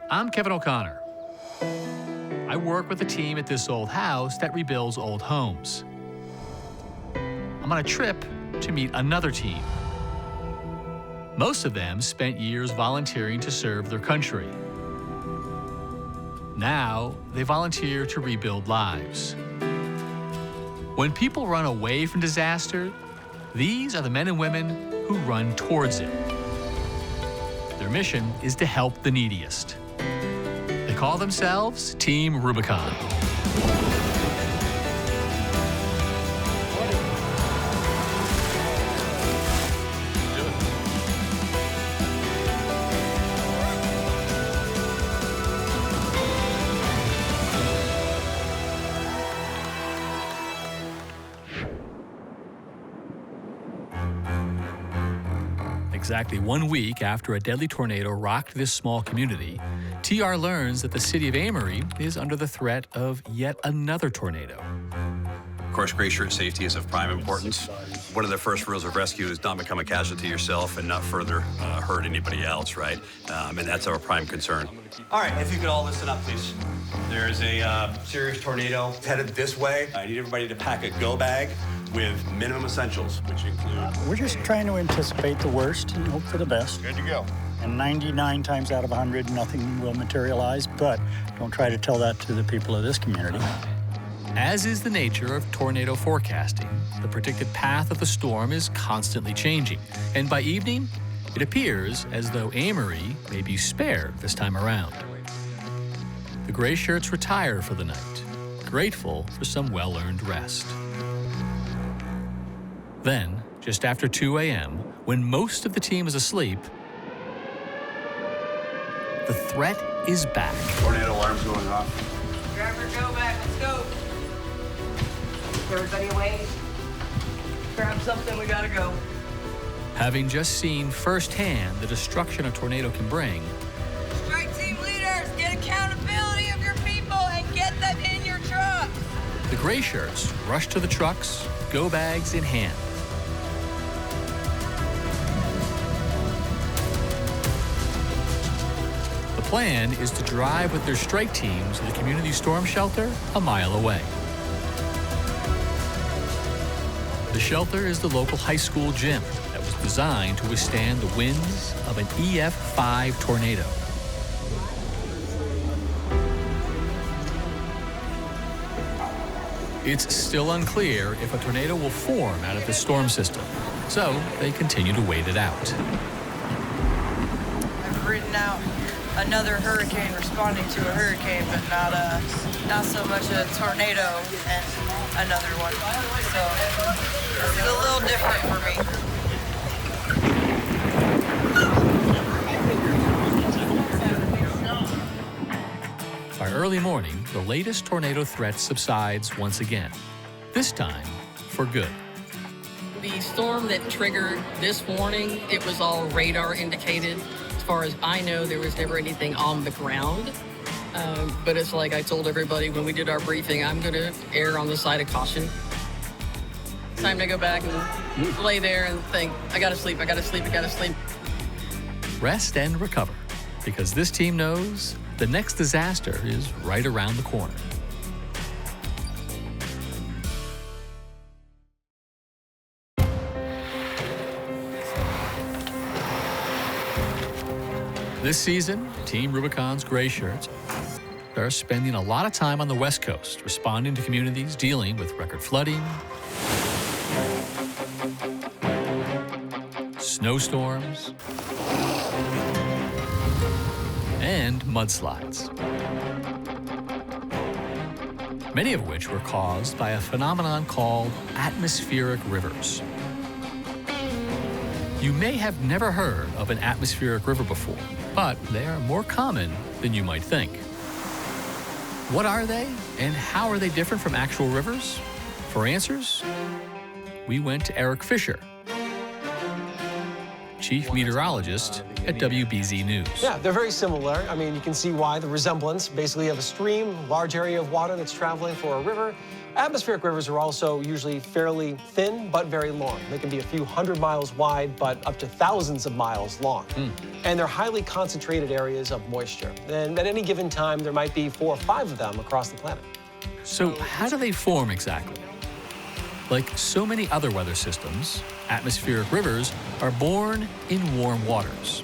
I'm Kevin O'Connor. I work with a team at this old house that rebuilds old homes. I'm on a trip to meet another team. Most of them spent years volunteering to serve their country. Now, they volunteer to rebuild lives. When people run away from disaster, these are the men and women who run towards it. Their mission is to help the neediest. They call themselves Team Rubicon. Exactly 1 week after a deadly tornado rocked this small community, TR learns that the city of Amory is under the threat of yet another tornado. Of course, gray shirt safety is of prime importance. One of the first rules of rescue is not become a casualty yourself and not further hurt anybody else, right? And that's our prime concern. All right, if you could all listen up, please. There's a serious tornado headed this way. I need everybody to pack a go bag with minimum essentials, which include... We're just trying to anticipate the worst and hope for the best. Good to go. And 99 times out of 100, nothing will materialize, but don't try to tell that to the people of this community. As is the nature of tornado forecasting, the predicted path of the storm is constantly changing. And by evening, it appears as though Amory may be spared this time around. The gray shirts retire for the night, grateful for some well-earned rest. Then, just after 2 a.m., when most of the team is asleep, the threat is back. Tornado alarm's going off. Grab your go bag, let's go. Everybody away. Grab something, we gotta go. Having just seen firsthand the destruction a tornado can bring, Strike team leaders, get accountability of your people and get them in your trucks. the gray shirts rush to the trucks, go bags in hand. The plan is to drive with their strike teams to the community storm shelter a mile away. The shelter is the local high school gym that was designed to withstand the winds of an EF5 tornado. It's still unclear if a tornado will form out of the storm system, so they continue to wait it out. I've written out another hurricane responding to a hurricane, but not so much a tornado and another one. So it's a little different for me. By early morning, the latest tornado threat subsides once again, this time for good. The storm that triggered this morning, it was all radar indicated. As far as I know, there was never anything on the ground. But it's like I told everybody when we did our briefing, I'm going to err on the side of caution. It's time to go back and lay there and think, I got to sleep, I got to sleep, I got to sleep. Rest and recover, because this team knows the next disaster is right around the corner. This season, Team Rubicon's gray shirts are spending a lot of time on the West Coast, responding to communities dealing with record flooding, snowstorms, and mudslides, many of which were caused by a phenomenon called atmospheric rivers. You may have never heard of an atmospheric river before, but they are more common than you might think. What are they, and how are they different from actual rivers? For answers, we went to Eric Fisher, Chief Meteorologist at WBZ News. Yeah, they're very similar. I mean, you can see why the resemblance. Basically, you have a stream, large area of water that's traveling for a river. Atmospheric rivers are also usually fairly thin, but very long. They can be a few hundred miles wide, but up to thousands of miles long. And they're highly concentrated areas of moisture. And at any given time, there might be 4 or 5 of them across the planet. So how do they form exactly? Like so many other weather systems, atmospheric rivers are born in warm waters.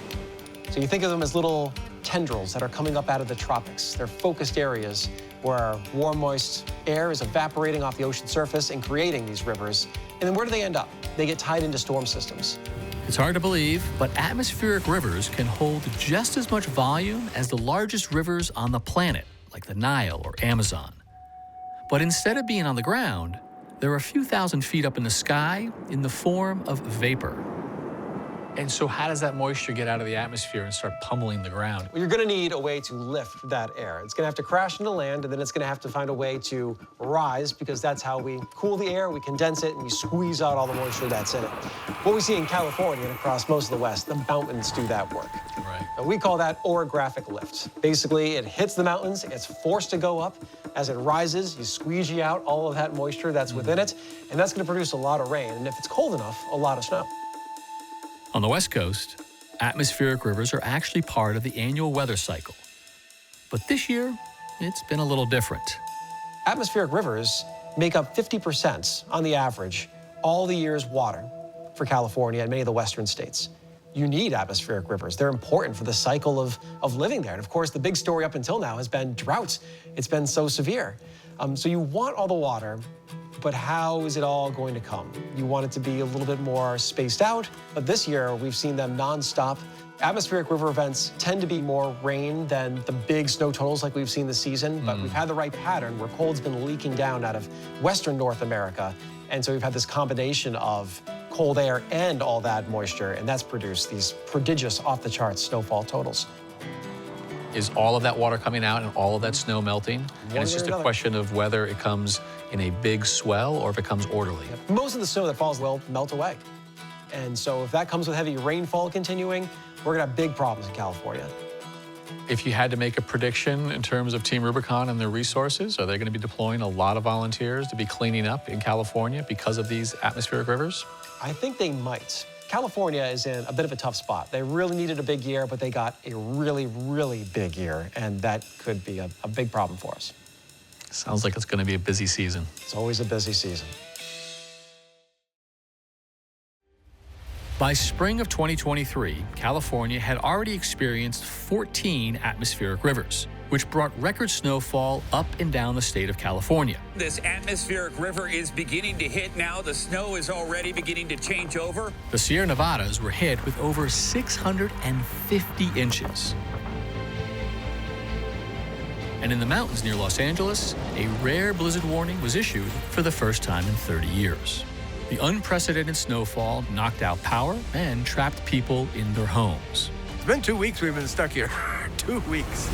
So you think of them as little tendrils that are coming up out of the tropics. They're focused areas where warm, moist air is evaporating off the ocean surface and creating these rivers. And then where do they end up? They get tied into storm systems. It's hard to believe, but atmospheric rivers can hold just as much volume as the largest rivers on the planet, like the Nile or Amazon. But instead of being on the ground, they're a few thousand feet up in the sky in the form of vapor. And so how does that moisture get out of the atmosphere and start pummeling the ground? Well, you're going to need a way to lift that air. It's going to have to crash into land, and then it's going to have to find a way to rise, because that's how we cool the air, we condense it, and we squeeze out all the moisture that's in it. What we see in California and across most of the West, the mountains do that work. Right. And we call that orographic lift. Basically, it hits the mountains, it's forced to go up. As it rises, you squeegee out all of that moisture that's within it, and that's going to produce a lot of rain, and if it's cold enough, a lot of snow. On the West Coast, atmospheric rivers are actually part of the annual weather cycle. But this year, it's been a little different. Atmospheric rivers make up 50% on the average all the year's water for California and many of the western states. You need atmospheric rivers. They're important for the cycle of living there. And of course, the big story up until now has been drought. It's been so severe. So you want all the water, but how is it all going to come? You want it to be a little bit more spaced out, but this year we've seen them nonstop. Atmospheric river events tend to be more rain than the big snow totals like we've seen this season, but we've had the right pattern where cold's been leaking down out of western North America, and so we've had this combination of cold air and all that moisture, and that's produced these prodigious off-the-charts snowfall totals. Is all of that water coming out and all of that snow melting? And it's just a question of whether it comes in a big swell or if it comes orderly. Most of the snow that falls will melt away. And so if that comes with heavy rainfall continuing, we're gonna have big problems in California. If you had to make a prediction in terms of Team Rubicon and their resources, are they gonna be deploying a lot of volunteers to be cleaning up in California because of these atmospheric rivers? I think they might. California is in a bit of a tough spot. They really needed a big year, but they got a really, really big year, and that could be a big problem for us. Sounds like it's gonna be a busy season. It's always a busy season. By spring of 2023, California had already experienced 14 atmospheric rivers, which brought record snowfall up and down the state of California. This atmospheric river is beginning to hit now. The snow is already beginning to change over. The Sierra Nevadas were hit with over 650 inches. And in the mountains near Los Angeles, a rare blizzard warning was issued for the first time in 30 years. The unprecedented snowfall knocked out power and trapped people in their homes. It's been 2 weeks we've been stuck here. 2 weeks.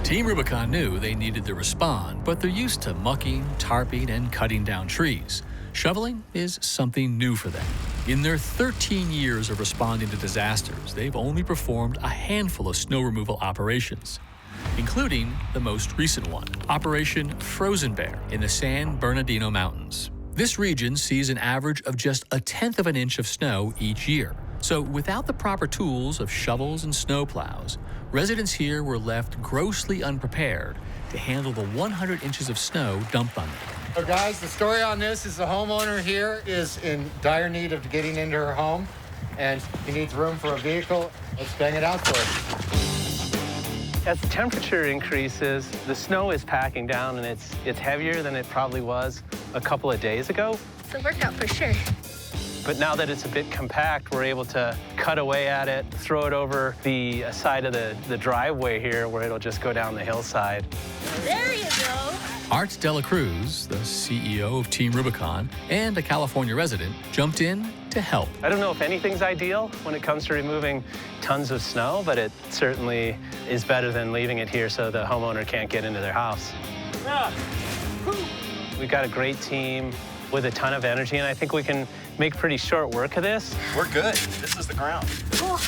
Team Rubicon knew they needed to respond, but they're used to mucking, tarping, and cutting down trees. Shoveling is something new for them. In their 13 years of responding to disasters, they've only performed a handful of snow removal operations, including the most recent one, Operation Frozen Bear in the San Bernardino Mountains. This region sees an average of just 1/10 of an inch of snow each year. So without the proper tools of shovels and snowplows, residents here were left grossly unprepared to handle the 100 inches of snow dumped on them. So guys, the story on this is the homeowner here is in dire need of getting into her home, and he needs room for a vehicle. Let's bang it out for her. As the temperature increases, the snow is packing down, and it's heavier than it probably was a couple of days ago. It's a workout for sure. But now that it's a bit compact, we're able to cut away at it, throw it over the side of the driveway here where it'll just go down the hillside. There you go. Art Dela Cruz, the CEO of Team Rubicon and a California resident, jumped in to help. I don't know if anything's ideal when it comes to removing tons of snow, but it certainly is better than leaving it here so the homeowner can't get into their house. We've got a great team with a ton of energy, and I think we can make pretty short work of this. We're good. This is the ground. Cool.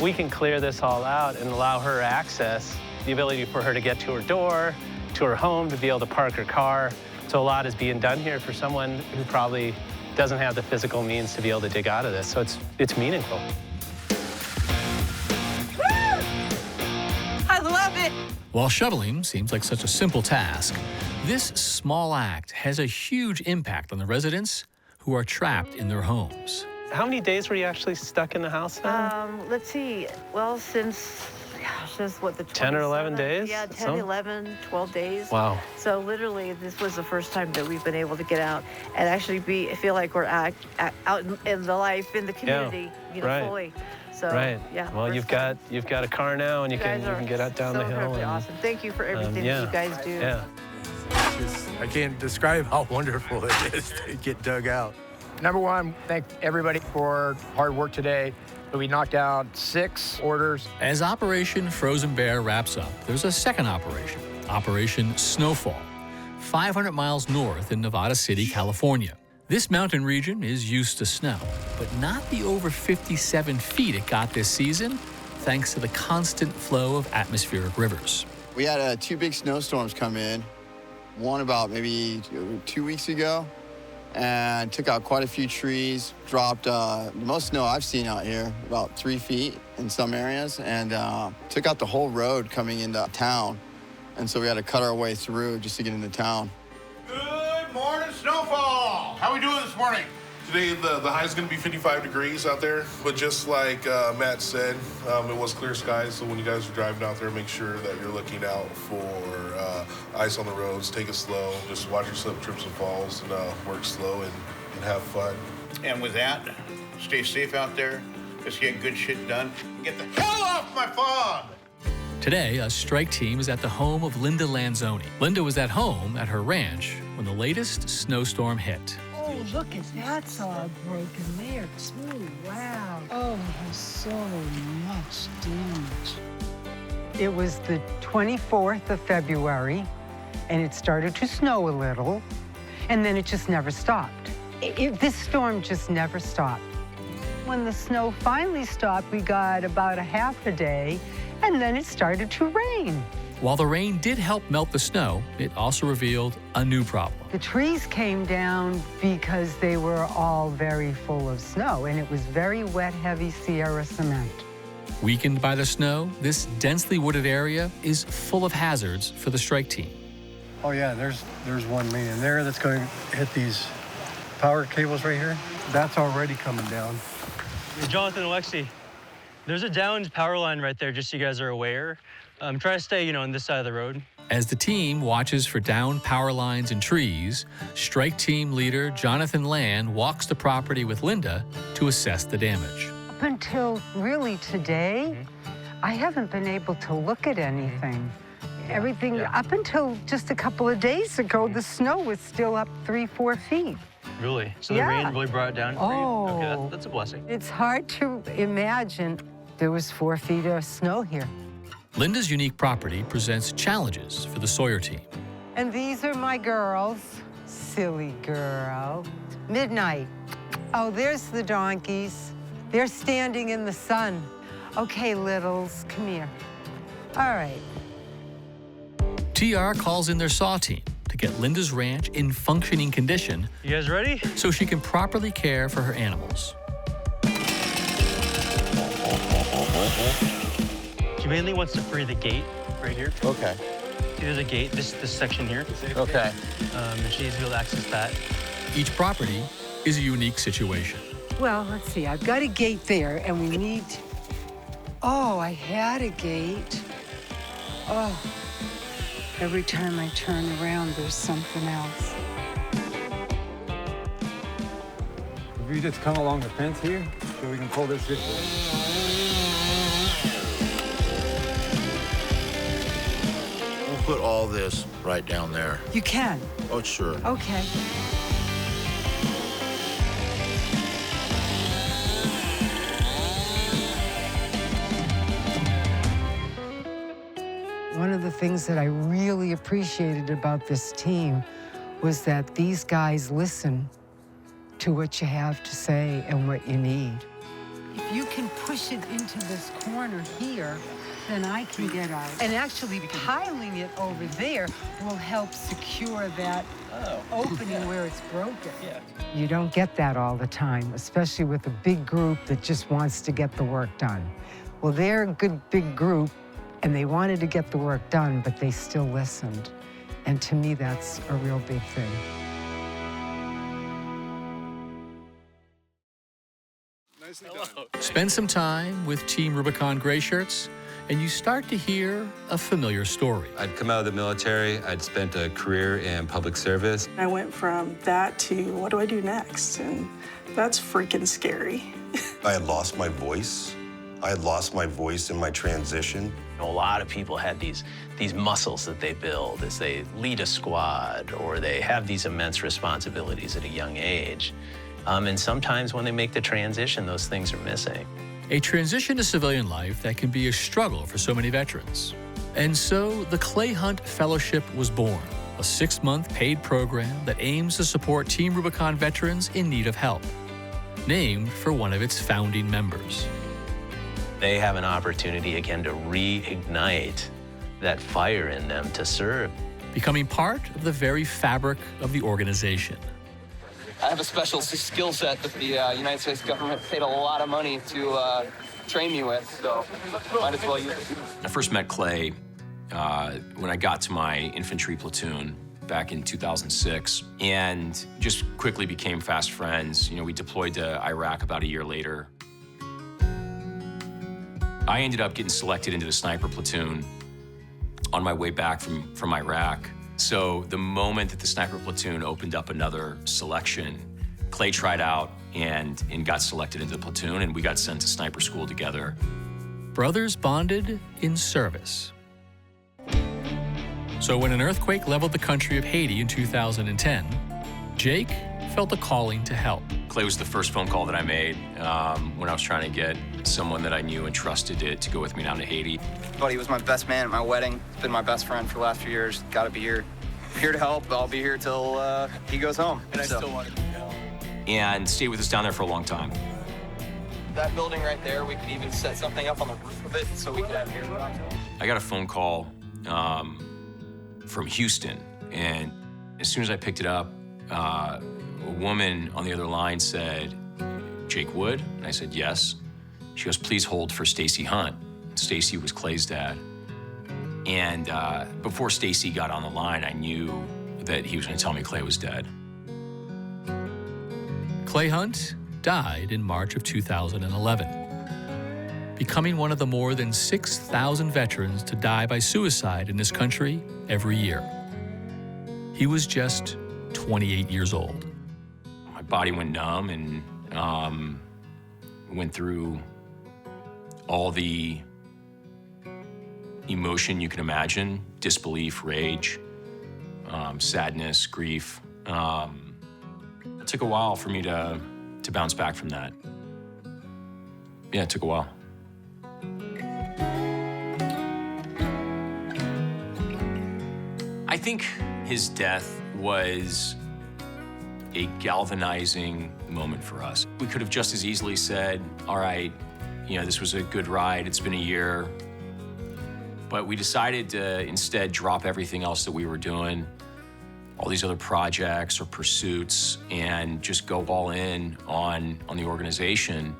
We can clear this all out and allow her access, the ability for her to get to her door, to her home, to be able to park her car. So a lot is being done here for someone who probably doesn't have the physical means to be able to dig out of this. So it's meaningful. I love it. While shoveling seems like such a simple task, this small act has a huge impact on the residents who are trapped in their homes. How many days were you actually stuck in the house now? Let's see. Well, since, gosh, this is what, the 10 or 11 days? Yeah, 10, 11, 12 days. Wow. So literally, this was the first time that we've been able to get out and actually feel like we're out in the life, in the community, you know, right. fully. So, right. Yeah. Well, you've got a car now, and you can get out down the hill. Incredibly awesome. Thank you for everything that you guys do. Yeah. I can't describe how wonderful it is to get dug out. Number one, thank everybody for hard work today. We knocked out 6 orders. As Operation Frozen Bear wraps up, there's a second operation, Operation Snowfall, 500 miles north in Nevada City, California. This mountain region is used to snow, but not the over 57 feet it got this season, thanks to the constant flow of atmospheric rivers. We had 2 big snowstorms come in, one about maybe 2 weeks ago, and took out quite a few trees, dropped the most snow I've seen out here, about 3 feet in some areas, and took out the whole road coming into town. And so we had to cut our way through just to get into town. Good morning, Snowfall! How we doing this morning? Today, the high is going to be 55 degrees out there, but just like Matt said, it was clear skies, so when you guys are driving out there, make sure that you're looking out for ice on the roads. Take it slow. Just watch your slip, trips, and falls, and work slow and have fun. And with that, stay safe out there. Let's get good shit done. Get the hell off my farm! Today, a strike team is at the home of Linda Lanzoni. Linda was at home at her ranch when the latest snowstorm hit. Oh, look at that saw broken there, too. Wow. Oh, there's so much damage. It was the 24th of February, and it started to snow a little, and then it just never stopped. This storm just never stopped. When the snow finally stopped, we got about a half a day, and then it started to rain. While the rain did help melt the snow, it also revealed a new problem. The trees came down because they were all very full of snow, and it was very wet, heavy Sierra cement. Weakened by the snow, this densely wooded area is full of hazards for the strike team. Oh yeah, there's one main in there that's going to hit these power cables right here. That's already coming down. Jonathan, Alexi, there's a downed power line right there, just so you guys are aware. Try to stay, on this side of the road. As the team watches for downed power lines and trees, strike team leader Jonathan Land walks the property with Linda to assess the damage. Up until really today, I haven't been able to look at anything. Everything, up until just a couple of days ago, the snow was still up 3-4 feet. Really? So the rain really brought it down for you? Okay, that's a blessing. It's hard to imagine there was 4 feet of snow here. Linda's unique property presents challenges for the Sawyer team. And these are my girls. Silly girl. Midnight. Oh, there's the donkeys. They're standing in the sun. Okay, littles, come here. All right. TR calls in their saw team to get Linda's ranch in functioning condition. You guys ready? So she can properly care for her animals. She mainly wants to free the gate right here. Okay. See, there's a gate, this section here. Okay. And she needs to be able to access that. Each property is a unique situation. Well, let's see. I've got a gate there, and we need... Oh, I had a gate. Oh. Every time I turn around, there's something else. If you just come along the fence here, so we can pull this way. We'll put all this right down there. You can? Oh, sure. Okay. One of the things that I really appreciated about this team was that these guys listen to what you have to say and what you need. If you can push it into this corner here, then I can get out. And actually piling it over there will help secure that opening where it's broken. You don't get that all the time, especially with a big group that just wants to get the work done. Well, they're a good big group, and they wanted to get the work done, but they still listened. And to me, that's a real big thing. Spend some time with Team Rubicon gray shirts, and you start to hear a familiar story. I'd come out of the military. I'd spent a career in public service. I went from that to what do I do next? And that's freaking scary. I had lost my voice. I had lost my voice in my transition. A lot of people had these muscles that they build as they lead a squad, or they have these immense responsibilities at a young age. And sometimes when they make the transition, those things are missing. A transition to civilian life that can be a struggle for so many veterans. And so the Clay Hunt Fellowship was born, a 6-month paid program that aims to support Team Rubicon veterans in need of help, named for one of its founding members. They have an opportunity again to reignite that fire in them to serve. Becoming part of the very fabric of the organization. I have a special skill set that the United States government paid a lot of money to train me with, so might as well use it. I first met Clay when I got to my infantry platoon back in 2006, and just quickly became fast friends. You know, we deployed to Iraq about a year later. I ended up getting selected into the sniper platoon on my way back from Iraq. So the moment that the sniper platoon opened up another selection, Clay tried out and got selected into the platoon, and we got sent to sniper school together. Brothers bonded in service. So when an earthquake leveled the country of Haiti in 2010, Jake felt a calling to help. Clay was the first phone call that I made when I was trying to get someone that I knew and trusted to go with me down to Haiti. Buddy was my best man at my wedding. He's been my best friend for the last few years. Got to be here. Here to help. I'll be here till he goes home. And I still want to be help. And stayed with us down there for a long time. That building right there, we could even set something up on the roof of it so we could have air. I got a phone call from Houston, and as soon as I picked it up, a woman on the other line said, "Jake Wood?" And I said, "Yes." She goes, "Please hold for Stacy Hunt." Stacy was Clay's dad. And before Stacy got on the line, I knew that he was going to tell me Clay was dead. Clay Hunt died in March of 2011, becoming one of the more than 6,000 veterans to die by suicide in this country every year. He was just 28 years old. My body went numb and went through all the emotion you can imagine: disbelief, rage, sadness, grief. It took a while for me to bounce back from that. Yeah, it took a while. I think his death was a galvanizing moment for us. We could have just as easily said, all right, you know, this was a good ride, it's been a year. But we decided to instead drop everything else that we were doing, all these other projects or pursuits, and just go all in on the organization.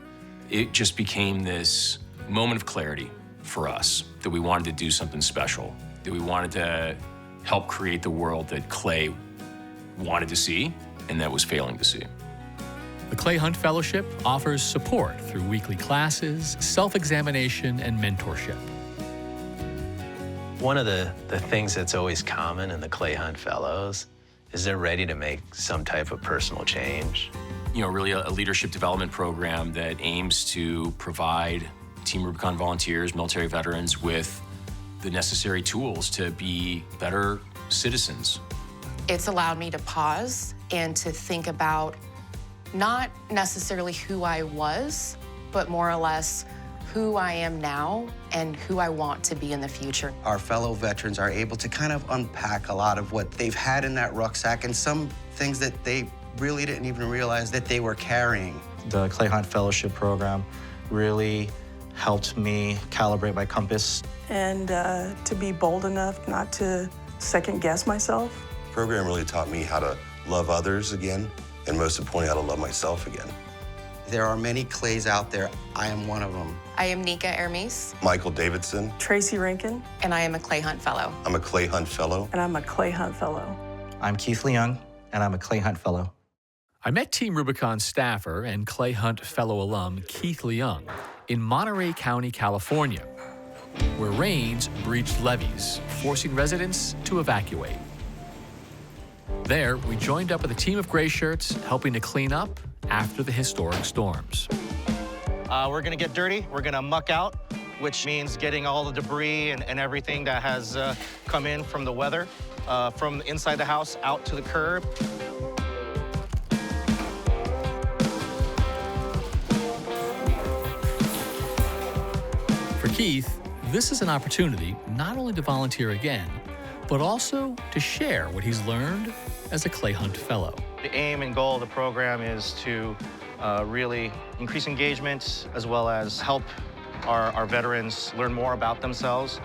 It just became this moment of clarity for us, that we wanted to do something special, that we wanted to help create the world that Clay wanted to see and that was failing to see. The Clay Hunt Fellowship offers support through weekly classes, self-examination, and mentorship. One of the things that's always common in the Clay Hunt Fellows is they're ready to make some type of personal change. You know, really a leadership development program that aims to provide Team Rubicon volunteers, military veterans, with the necessary tools to be better citizens. It's allowed me to pause and to think about not necessarily who I was, but more or less who I am now and who I want to be in the future. Our fellow veterans are able to kind of unpack a lot of what they've had in that rucksack and some things that they really didn't even realize that they were carrying. The Clay Hunt Fellowship program really helped me calibrate my compass. And to be bold enough not to second guess myself. The program really taught me how to love others again, and most importantly, how to love myself again. There are many clays out there. I am one of them. I am Nika Hermes. Michael Davidson. Tracy Rankin. And I am a Clay Hunt Fellow. I'm a Clay Hunt Fellow. And I'm a Clay Hunt Fellow. I'm Keith Leung, and I'm a Clay Hunt Fellow. I met Team Rubicon staffer and Clay Hunt Fellow alum Keith Leung in Monterey County, California, where rains breached levees, forcing residents to evacuate. There, we joined up with a team of gray shirts helping to clean up after the historic storms. We're gonna get dirty, we're gonna muck out, which means getting all the debris and everything that has come in from the weather, from inside the house out to the curb. For Keith, this is an opportunity not only to volunteer again, but also to share what he's learned as a Clay Hunt Fellow. The aim and goal of the program is to really increase engagement as well as help our veterans learn more about themselves.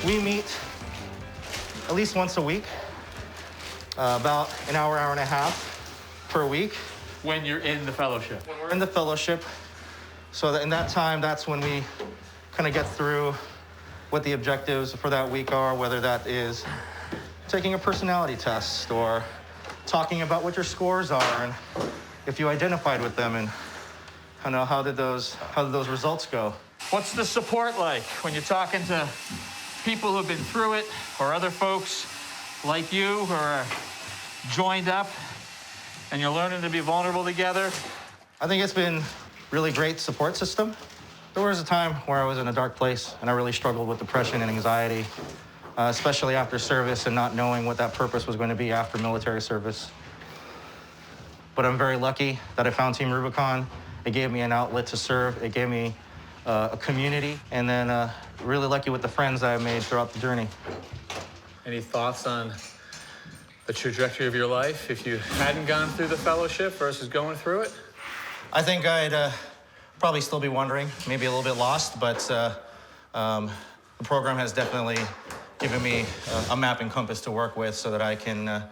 We meet at least once a week, about an hour, hour and a half per week. When you're in the fellowship? When we're in the fellowship. So that in that time, that's when we kind of get through what the objectives for that week are, whether that is taking a personality test or talking about what your scores are and if you identified with them and kind of how did those results go. What's the support like when you're talking to people who've been through it or other folks like you who are joined up and you're learning to be vulnerable together? I think it's been really great support system. There was a time where I was in a dark place and I really struggled with depression and anxiety, especially after service and not knowing what that purpose was going to be after military service. But I'm very lucky that I found Team Rubicon. It gave me an outlet to serve. It gave me a community, and then really lucky with the friends that I made throughout the journey. Any thoughts on the trajectory of your life if you hadn't gone through the fellowship versus going through it? I think I'd probably still be wondering, maybe a little bit lost, but the program has definitely given me a map and compass to work with so that I can,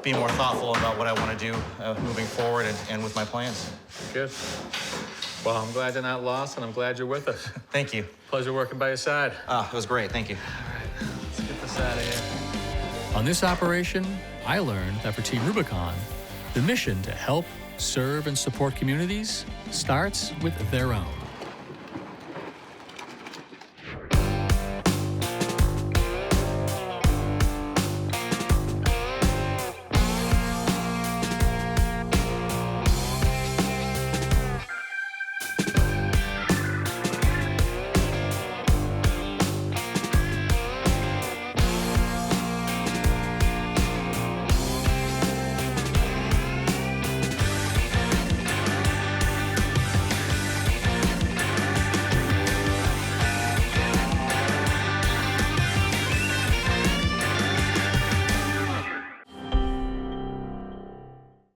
be more thoughtful about what I want to do moving forward and with my plans. Good. Well, I'm glad you're not lost, and I'm glad you're with us. Thank you. Pleasure working by your side. It was great. Thank you. All right, let's get this out of here. On this operation, I learned that for Team Rubicon, the mission to help, serve, and support communities starts with their own.